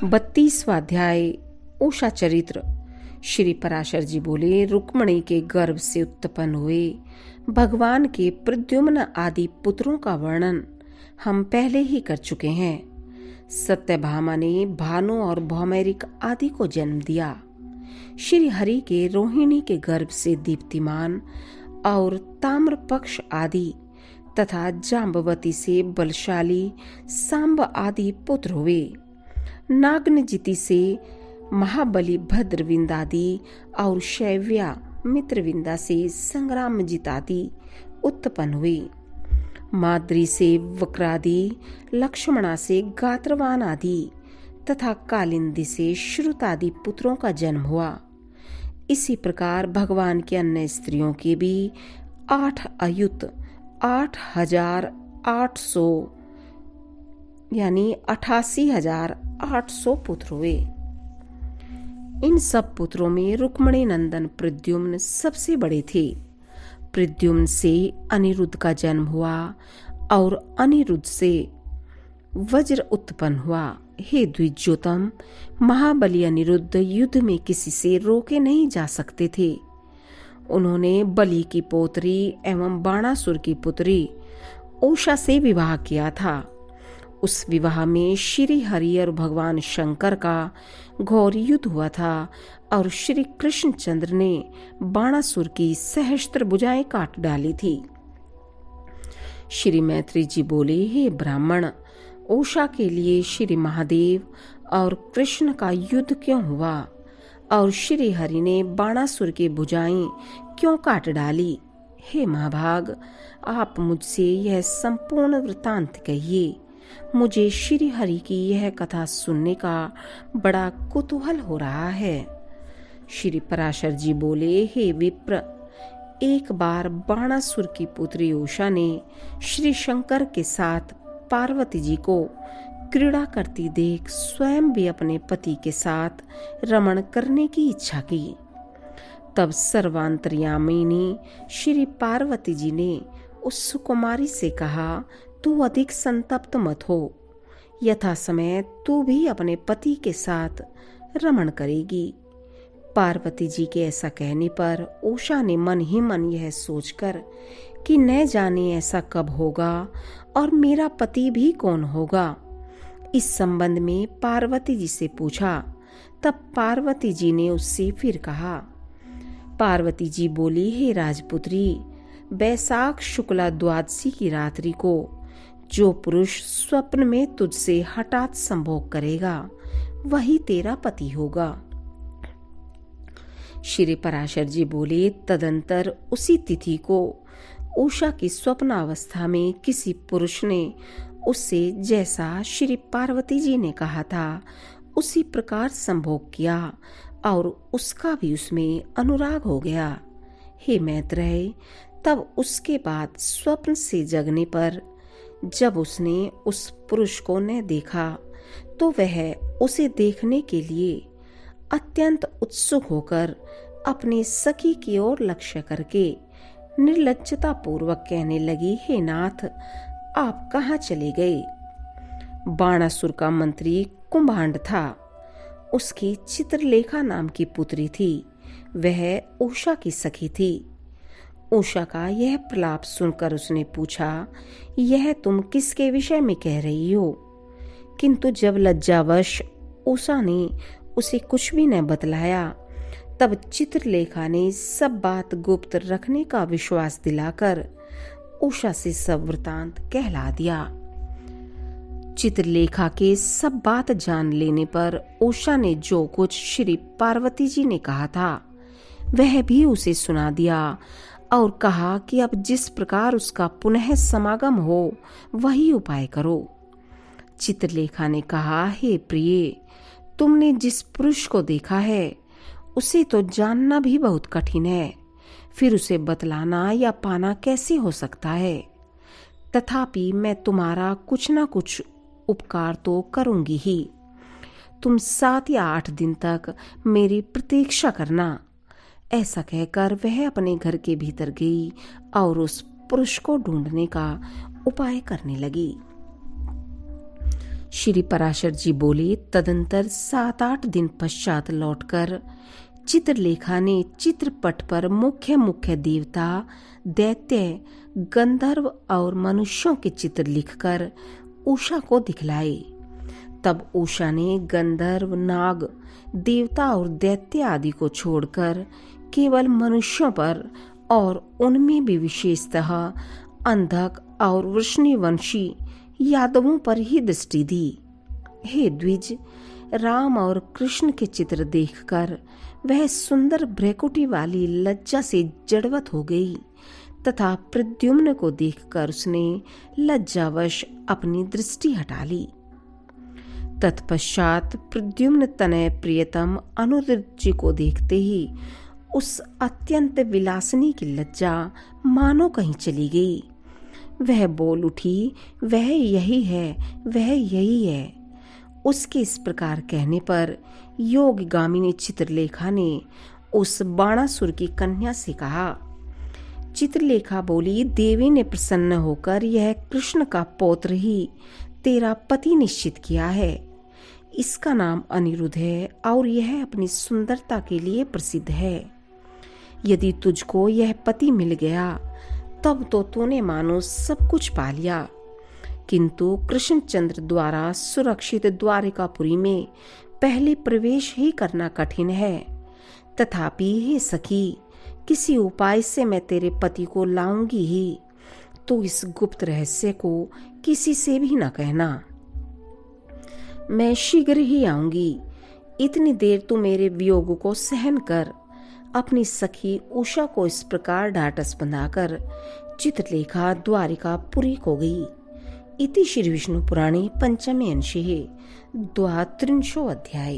32वां अध्याय उषा चरित्र। श्री पराशर जी बोले, रुक्मणी के गर्भ से उत्पन्न हुए भगवान के प्रद्युम्न आदि पुत्रों का वर्णन हम पहले ही कर चुके हैं। सत्यभामा ने भानु और भौमेरिक आदि को जन्म दिया। श्री हरि के रोहिणी के गर्भ से दीप्तिमान और ताम्रपक्ष आदि तथा जाम्बवती से बलशाली सांब आदि पुत्र हुए। नागनजिति से महाबली भद्रविंदादि और शैव्या मित्रविंदा से संग्रामजित आदि उत्पन्न हुए। माद्री से वक्रादि, लक्ष्मणा से गात्रवान आदि तथा कालिंदी से श्रुतादि पुत्रों का जन्म हुआ। इसी प्रकार भगवान के अन्य स्त्रियों के भी 8 अयुत 8,800 यानी 88,800 पुत्र हुए। इन सब पुत्रों में रुक्मणी नंदन प्रद्युम्न सबसे बड़े थे। प्रद्युम्न से अनिरुद्ध का जन्म हुआ और अनिरुद्ध से वज्र उत्पन्न हुआ। हे द्विजोतम, महाबली अनिरुद्ध युद्ध में किसी से रोके नहीं जा सकते थे। उन्होंने बलि की पोत्री एवं बाणासुर की पुत्री उषा से विवाह किया था। उस विवाह में श्री हरि और भगवान शंकर का घोर युद्ध हुआ था और श्री कृष्णचंद्र ने बाणासुर की सहस्त्र भुजाएं काट डाली थी। श्री मैत्री जी बोले, हे ब्राह्मण, उषा के लिए श्री महादेव और कृष्ण का युद्ध क्यों हुआ और श्री हरि ने बाणासुर की भुजाएं क्यों काट डाली? हे महाभाग, आप मुझसे यह संपूर्ण वृतांत कहिए। मुझे श्री हरि की यह कथा सुनने का बड़ा कुतूहल हो रहा है। श्री पराशर जी बोले, हे विप्र, एक बार बाणासुर की पुत्री उषा ने श्री शंकर के साथ पार्वती जी को क्रीड़ा करती देख स्वयं भी अपने पति के साथ रमण करने की इच्छा की। तब सर्वांतर्यामिनी श्री पार्वती जी ने उस सुकुमारी से कहा, तू अधिक संतप्त मत हो, यथा समय तू भी अपने पति के साथ रमण करेगी। पार्वती जी के ऐसा कहने पर उषा ने मन ही मन यह सोचकर कि न जाने ऐसा कब होगा और मेरा पति भी कौन होगा, इस संबंध में पार्वती जी से पूछा। तब पार्वती जी ने उससे फिर कहा। पार्वती जी बोली, हे राजपुत्री, बैसाख शुक्ला द्वादशी की रात्रि को जो पुरुष स्वप्न में तुझसे हठात संभोग करेगा वही तेरा पति होगा। श्री पराशर जी बोले, तदंतर उसी तिथि को उषा की स्वप्नावस्था में किसी पुरुष ने उससे जैसा श्री पार्वती जी ने कहा था उसी प्रकार संभोग किया और उसका भी उसमें अनुराग हो गया। हे मैत्रेय, तब उसके बाद स्वप्न से जगने पर जब उसने उस पुरुष को न देखा तो वह उसे देखने के लिए अत्यंत उत्सुक होकर अपने सखी की ओर लक्ष्य करके निर्लज्जता पूर्वक कहने लगी, हे नाथ, आप कहाँ चले गए? बाणासुर का मंत्री कुंभांड था। उसकी चित्रलेखा नाम की पुत्री थी। वह उषा की सखी थी। उषा का यह प्रलाप सुनकर उसने पूछा, यह तुम किसके विषय में कह रही हो? किंतु जब लज्जावश उषा ने उसे कुछ भी न बतलाया तब चित्रलेखा ने सब बात गुप्त रखने का विश्वास दिलाकर उषा से सब वृतांत कहला दिया। चित्रलेखा के सब बात जान लेने पर उषा ने जो कुछ श्री पार्वती जी ने कहा था वह भी उसे सुना दिया और कहा कि अब जिस प्रकार उसका पुनः समागम हो वही उपाय करो। चित्रलेखा ने कहा, हे प्रिय, तुमने जिस पुरुष को देखा है उसे तो जानना भी बहुत कठिन है, फिर उसे बतलाना या पाना कैसे हो सकता है? तथापि मैं तुम्हारा कुछ न कुछ उपकार तो करूंगी ही। तुम 7 या 8 दिन तक मेरी प्रतीक्षा करना। ऐसा कहकर वह अपने घर के भीतर गई और उस पुरुष को ढूंढने का उपाय करने लगी। श्री पराशर जी बोले, तदंतर 7-8 दिन पश्चात लौटकर चित्रलेखा ने चित्रपट पर मुख्य मुख्य देवता, दैत्य, गंधर्व और मनुष्यों के चित्र लिखकर उषा को दिखलाए। तब उषा ने गंधर्व, नाग, देवता और दैत्य आदि को छोड़कर केवल मनुष्यों पर और उनमें भी विशेषतः अंधक और वृष्णिवंशी यादवों पर ही दृष्टि दी। हे द्विज, राम और कृष्ण के चित्र देखकर वह सुंदर भ्रकुटी वाली लज्जा से जड़वत हो गई तथा प्रद्युम्न को देखकर उसने लज्जावश अपनी दृष्टि हटा ली। तत्पश्चात प्रद्युम्न तनय प्रियतम अनुरुद्ध जी को देखते ही उस अत्यंत विलासिनी की लज्जा मानो कहीं चली गई। वह बोल उठी, वह यही है, वह यही है। उसके इस प्रकार कहने पर योगगामिनी चित्रलेखा ने उस बाणासुर की कन्या से कहा। चित्रलेखा बोली, देवी ने प्रसन्न होकर यह कृष्ण का पौत्र ही तेरा पति निश्चित किया है। इसका नाम अनिरुद्ध है और यह अपनी सुंदरता के लिए प्रसिद्ध है। यदि तुझको यह पति मिल गया तब तो तूने मानो सब कुछ पा लिया, किंतु कृष्णचंद्र द्वारा सुरक्षित द्वारिकापुरी में पहले प्रवेश ही करना कठिन है। तथापि हे सखी, किसी उपाय से मैं तेरे पति को लाऊंगी ही। तो इस गुप्त रहस्य को किसी से भी न कहना। मैं शीघ्र ही आऊंगी। इतनी देर तू मेरे वियोग को सहन कर। अपनी सखी उषा को इस प्रकार ढाढ़स बंधाकर चित्रलेखा द्वारिकापुरी को गई। इति श्री विष्णु पुराणे पंचमे अंशे द्वात्रिंशो अध्याय।